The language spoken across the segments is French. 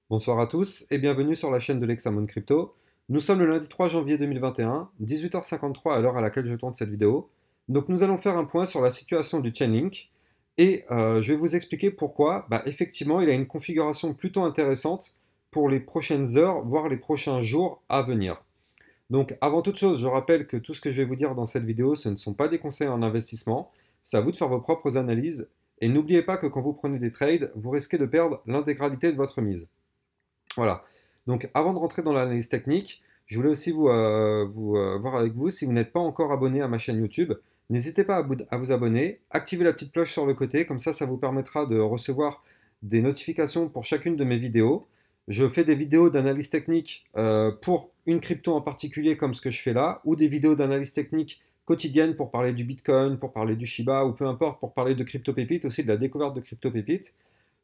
Bonsoir à tous et bienvenue sur la chaîne de l'Hexamon Crypto. Nous sommes le lundi 3 janvier 2021, 18h53 à l'heure à laquelle je tourne cette vidéo. Donc nous allons faire un point sur la situation du Chainlink et je vais vous expliquer pourquoi, effectivement, il a une configuration plutôt intéressante pour les prochaines heures, voire les prochains jours à venir. Donc avant toute chose, je rappelle que tout ce que je vais vous dire dans cette vidéo, ce ne sont pas des conseils en investissement, c'est à vous de faire vos propres analyses et n'oubliez pas que quand vous prenez des trades, vous risquez de perdre l'intégralité de votre mise. Voilà. Donc, avant de rentrer dans l'analyse technique, je voulais aussi voir avec vous, si vous n'êtes pas encore abonné à ma chaîne YouTube, n'hésitez pas à vous abonner, activez la petite cloche sur le côté, comme ça vous permettra de recevoir des notifications pour chacune de mes vidéos. Je fais des vidéos d'analyse technique pour une crypto en particulier, comme ce que je fais là, ou des vidéos d'analyse technique quotidienne pour parler du Bitcoin, pour parler du Shiba, ou peu importe, pour parler de crypto pépites, aussi de la découverte de crypto pépites.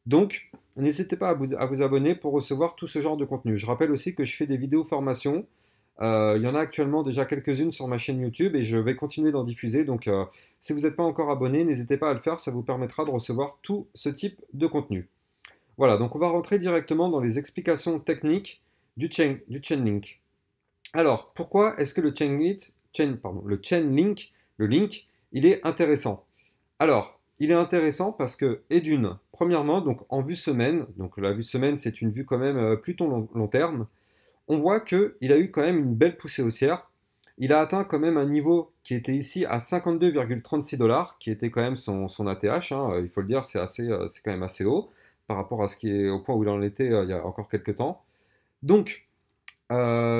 Donc, n'hésitez pas à vous abonner pour recevoir tout ce genre de contenu. Je rappelle aussi que je fais des vidéos formation. Il y en a actuellement déjà quelques-unes sur ma chaîne YouTube et je vais continuer d'en diffuser. Donc, si vous n'êtes pas encore abonné, n'hésitez pas à le faire. Ça vous permettra de recevoir tout ce type de contenu. Voilà, donc on va rentrer directement dans les explications techniques du Chainlink. Alors, pourquoi est-ce que le Chainlink, le link, il est intéressant? Alors, il est intéressant parce que, et d'une, premièrement, donc en vue semaine, donc la vue semaine, c'est une vue quand même plutôt long terme, on voit qu'il a eu quand même une belle poussée haussière. Il a atteint quand même un niveau qui était ici à 52,36 $, qui était quand même son ATH, hein, il faut le dire, c'est quand même assez haut par rapport à ce qui est au point où il en était il y a encore quelques temps. Donc,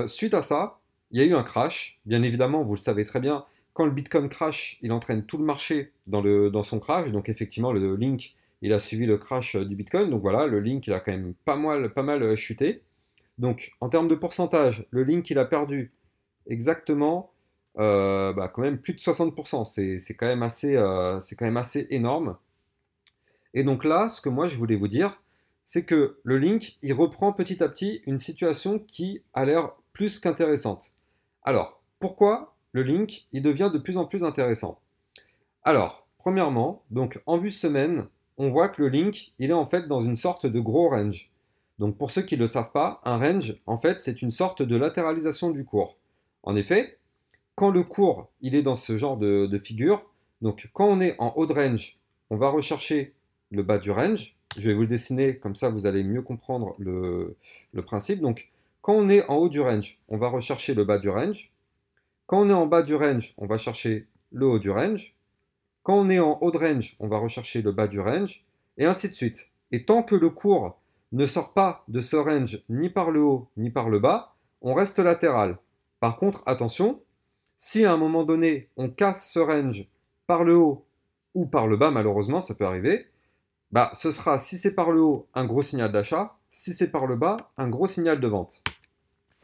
suite à ça, il y a eu un crash. Bien évidemment, vous le savez très bien, quand le Bitcoin crash, il entraîne tout le marché dans son crash. Donc effectivement, le link, il a suivi le crash du Bitcoin. Donc voilà, le link, il a quand même pas mal chuté. Donc en termes de pourcentage, le link, il a perdu exactement quand même plus de 60%. C'est quand même assez énorme. Et donc là, ce que moi je voulais vous dire, c'est que le link, il reprend petit à petit une situation qui a l'air plus qu'intéressante. Alors, pourquoi le link, il devient de plus en plus intéressant? Alors, premièrement, donc en vue semaine, on voit que le link, il est en fait dans une sorte de gros range. Donc pour ceux qui ne le savent pas, un range, en fait, c'est une sorte de latéralisation du cours. En effet, quand le cours, il est dans ce genre de figure, donc quand on est en haut de range, on va rechercher le bas du range. Je vais vous le dessiner, comme ça vous allez mieux comprendre le principe. Donc quand on est en haut du range, on va rechercher le bas du range. Quand on est en bas du range, on va chercher le haut du range. Quand on est en haut de range, on va rechercher le bas du range, et ainsi de suite. Et tant que le cours ne sort pas de ce range ni par le haut ni par le bas, on reste latéral. Par contre, attention, si à un moment donné, on casse ce range par le haut ou par le bas, malheureusement, ça peut arriver, ce sera, si c'est par le haut, un gros signal d'achat, si c'est par le bas, un gros signal de vente.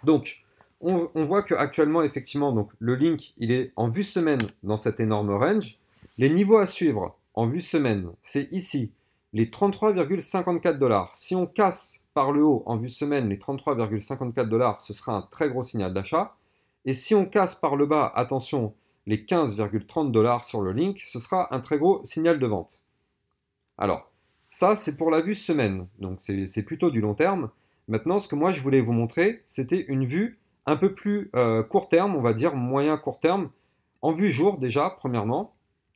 Donc, on voit qu'actuellement, effectivement, donc, le link, il est en vue semaine dans cet énorme range. Les niveaux à suivre en vue semaine, c'est ici, les 33,54 $. Si on casse par le haut en vue semaine les 33,54 $, ce sera un très gros signal d'achat. Et si on casse par le bas, attention, les 15,30 $ sur le link, ce sera un très gros signal de vente. Alors, ça, c'est pour la vue semaine, donc c'est plutôt du long terme. Maintenant, ce que moi je voulais vous montrer, c'était une vue un peu plus court terme, on va dire moyen court terme, en vue jour déjà, premièrement.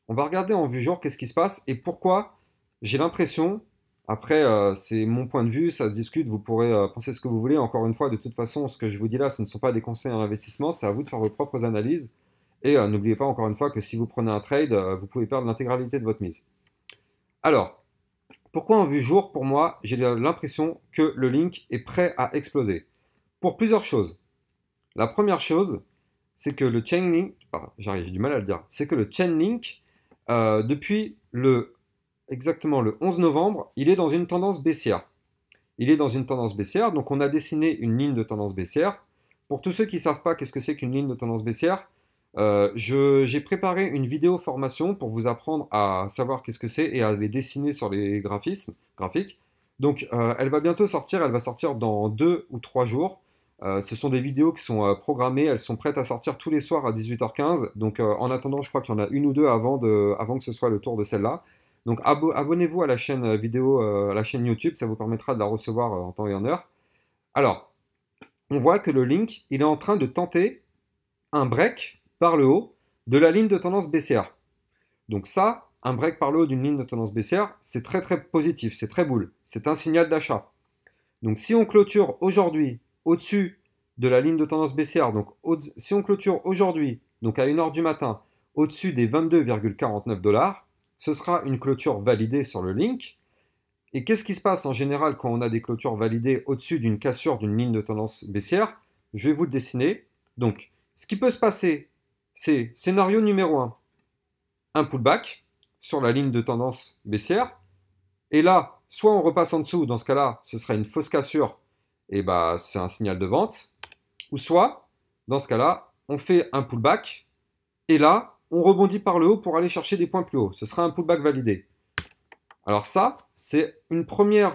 On va regarder en vue jour qu'est-ce qui se passe et pourquoi j'ai l'impression, après c'est mon point de vue, ça se discute, vous pourrez penser ce que vous voulez. Encore une fois, de toute façon, ce que je vous dis là, ce ne sont pas des conseils en investissement, c'est à vous de faire vos propres analyses. Et n'oubliez pas encore une fois que si vous prenez un trade, vous pouvez perdre l'intégralité de votre mise. Alors, pourquoi en vue jour, pour moi, j'ai l'impression que le link est prêt à exploser? Pour plusieurs choses. La première chose, c'est que le Chainlink, j'ai du mal à le dire, c'est que le Chainlink, depuis exactement le 11 novembre, il est dans une tendance baissière. Il est dans une tendance baissière, donc on a dessiné une ligne de tendance baissière. Pour tous ceux qui ne savent pas qu'est-ce que c'est qu'une ligne de tendance baissière, j'ai préparé une vidéo formation pour vous apprendre à savoir qu'est-ce que c'est et à les dessiner sur les graphiques. Donc elle va bientôt sortir, elle va sortir dans 2 ou 3 jours. Ce sont des vidéos qui sont programmées, elles sont prêtes à sortir tous les soirs à 18h15. Donc en attendant, je crois qu'il y en a une ou deux avant que ce soit le tour de celle-là. Donc abonnez-vous à la chaîne vidéo, à la chaîne YouTube, ça vous permettra de la recevoir en temps et en heure. Alors, on voit que le link, il est en train de tenter un break par le haut de la ligne de tendance baissière. Donc ça, un break par le haut d'une ligne de tendance baissière, c'est très très positif, c'est très bull, c'est un signal d'achat. Donc si on clôture aujourd'hui au-dessus de la ligne de tendance baissière, donc si on clôture aujourd'hui, donc à 1h du matin, au-dessus des 22,49 $, ce sera une clôture validée sur le link. Et qu'est-ce qui se passe en général quand on a des clôtures validées au-dessus d'une cassure d'une ligne de tendance baissière? Je vais vous le dessiner. Donc, ce qui peut se passer, c'est scénario numéro 1, un pullback sur la ligne de tendance baissière. Et là, soit on repasse en dessous, dans ce cas-là, ce sera une fausse cassure, et bah c'est un signal de vente. Ou soit, dans ce cas-là, on fait un pullback, et là, on rebondit par le haut pour aller chercher des points plus hauts. Ce sera un pullback validé. Alors ça, c'est un premier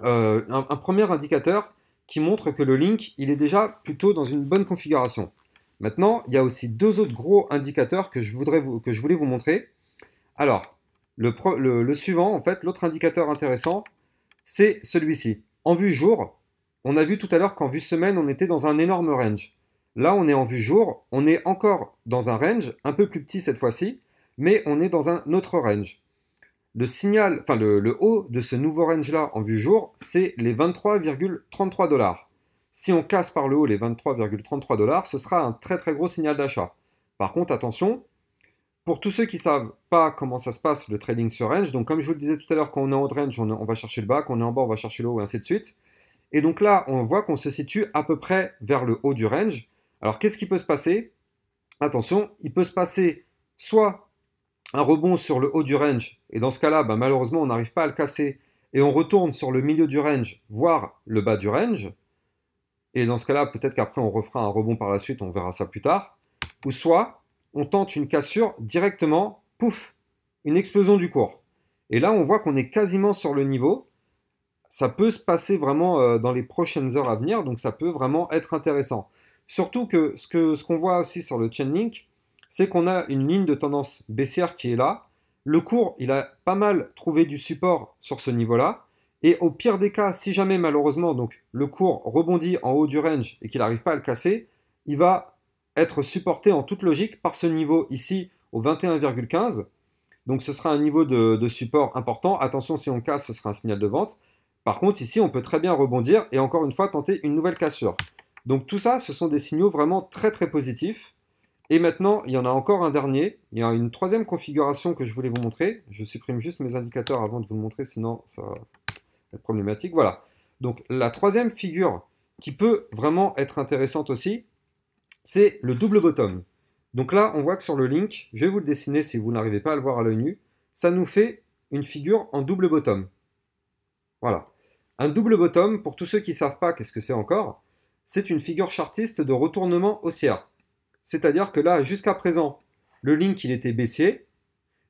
indicateur qui montre que le link, il est déjà plutôt dans une bonne configuration. Maintenant, il y a aussi deux autres gros indicateurs que je voulais vous montrer. Alors, le suivant, en fait, l'autre indicateur intéressant, c'est celui-ci. En vue jour, on a vu tout à l'heure qu'en vue semaine, on était dans un énorme range. Là, on est en vue jour, on est encore dans un range, un peu plus petit cette fois-ci, mais on est dans un autre range. Le signal, enfin le haut de ce nouveau range-là en vue jour, c'est les 23,33 $. Si on casse par le haut les 23,33 $, ce sera un très très gros signal d'achat. Par contre, attention, pour tous ceux qui ne savent pas comment ça se passe le trading sur range, donc comme je vous le disais tout à l'heure, quand on est en haut de range, on va chercher le bas, quand on est en bas, on va chercher le haut, et ainsi de suite. Et donc là, on voit qu'on se situe à peu près vers le haut du range. Alors qu'est-ce qui peut se passer? Attention, il peut se passer soit un rebond sur le haut du range, et dans ce cas-là, bah, malheureusement, on n'arrive pas à le casser, et on retourne sur le milieu du range, voire le bas du range. Et dans ce cas-là, peut-être qu'après, on refera un rebond par la suite, on verra ça plus tard. Ou soit, on tente une cassure directement, pouf, une explosion du cours. Et là, on voit qu'on est quasiment sur le niveau. Ça peut se passer vraiment dans les prochaines heures à venir, donc ça peut vraiment être intéressant. Surtout que ce qu'on voit aussi sur le Chainlink, c'est qu'on a une ligne de tendance baissière qui est là. Le cours, il a pas mal trouvé du support sur ce niveau-là. Et au pire des cas, si jamais malheureusement donc, le cours rebondit en haut du range et qu'il n'arrive pas à le casser, il va être supporté en toute logique par ce niveau ici au 21,15. Donc ce sera un niveau de support important. Attention, si on casse, ce sera un signal de vente. Par contre, ici, on peut très bien rebondir et encore une fois tenter une nouvelle cassure. Donc tout ça, ce sont des signaux vraiment très très positifs. Et maintenant, il y en a encore un dernier. Il y a une troisième configuration que je voulais vous montrer. Je supprime juste mes indicateurs avant de vous le montrer, sinon ça va être problématique. Voilà. Donc la troisième figure qui peut vraiment être intéressante aussi, c'est le double bottom. Donc là, on voit que sur le link, je vais vous le dessiner si vous n'arrivez pas à le voir à l'œil nu, ça nous fait une figure en double bottom. Voilà. Un double bottom, pour tous ceux qui ne savent pas qu'est-ce que c'est encore, c'est une figure chartiste de retournement haussière. C'est-à-dire que là, jusqu'à présent, le link il était baissier,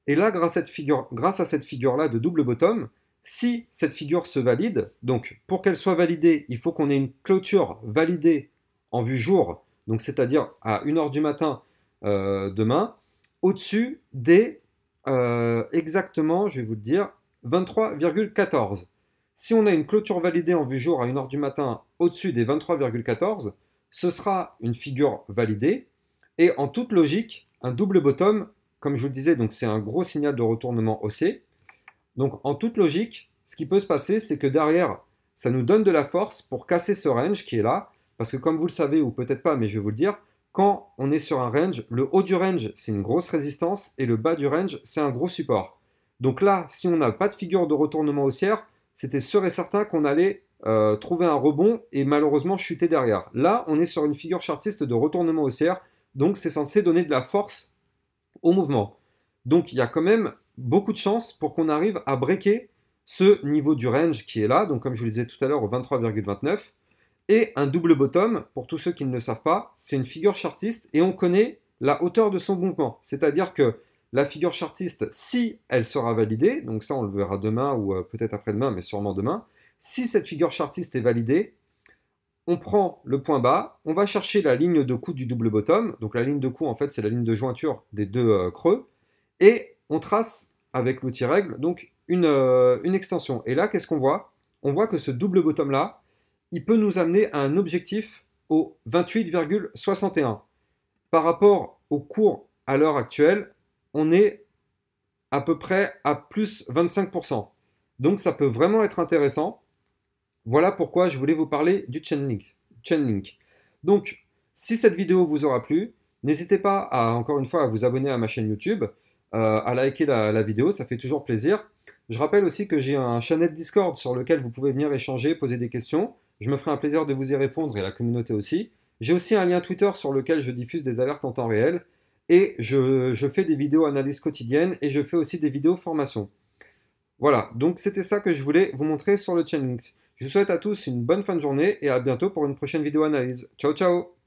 et là, grâce à cette figure-là de double bottom, si cette figure se valide, donc pour qu'elle soit validée, il faut qu'on ait une clôture validée en vue jour, donc c'est-à-dire à 1h du matin demain, au-dessus des exactement, je vais vous le dire, 23,14. Si on a une clôture validée en vue jour à 1h du matin au-dessus des 23,14, ce sera une figure validée. Et en toute logique, un double bottom, comme je vous le disais, donc c'est un gros signal de retournement haussier. Donc en toute logique, ce qui peut se passer, c'est que derrière, ça nous donne de la force pour casser ce range qui est là. Parce que comme vous le savez, ou peut-être pas, mais je vais vous le dire, quand on est sur un range, le haut du range, c'est une grosse résistance, et le bas du range, c'est un gros support. Donc là, si on n'a pas de figure de retournement haussière, c'était sûr et certain qu'on allait trouver un rebond et malheureusement chuter derrière. Là, on est sur une figure chartiste de retournement haussière, donc c'est censé donner de la force au mouvement. Donc il y a quand même beaucoup de chances pour qu'on arrive à breaker ce niveau du range qui est là, donc comme je vous le disais tout à l'heure au 23,29. Et un double bottom, pour tous ceux qui ne le savent pas, c'est une figure chartiste et on connaît la hauteur de son mouvement. C'est-à-dire que la figure chartiste, si elle sera validée, donc ça on le verra demain ou peut-être après-demain, mais sûrement demain, si cette figure chartiste est validée, on prend le point bas, on va chercher la ligne de coup du double bottom, donc la ligne de coup en fait c'est la ligne de jointure des deux creux, et on trace avec l'outil règle donc une extension. Et là qu'est-ce qu'on voit? On voit que ce double bottom là, il peut nous amener à un objectif au 28,61. Par rapport au cours à l'heure actuelle, on est à peu près à plus 25%. Donc ça peut vraiment être intéressant. Voilà pourquoi je voulais vous parler du Chainlink. Donc, si cette vidéo vous aura plu, n'hésitez pas à, encore une fois, à vous abonner à ma chaîne YouTube, à liker la vidéo, ça fait toujours plaisir. Je rappelle aussi que j'ai un channel Discord sur lequel vous pouvez venir échanger, poser des questions. Je me ferai un plaisir de vous y répondre et la communauté aussi. J'ai aussi un lien Twitter sur lequel je diffuse des alertes en temps réel. Et je fais des vidéos analyses quotidiennes et je fais aussi des vidéos formation. Voilà, donc c'était ça que je voulais vous montrer sur le Chainlink. Je vous souhaite à tous une bonne fin de journée et à bientôt pour une prochaine vidéo analyse. Ciao ciao!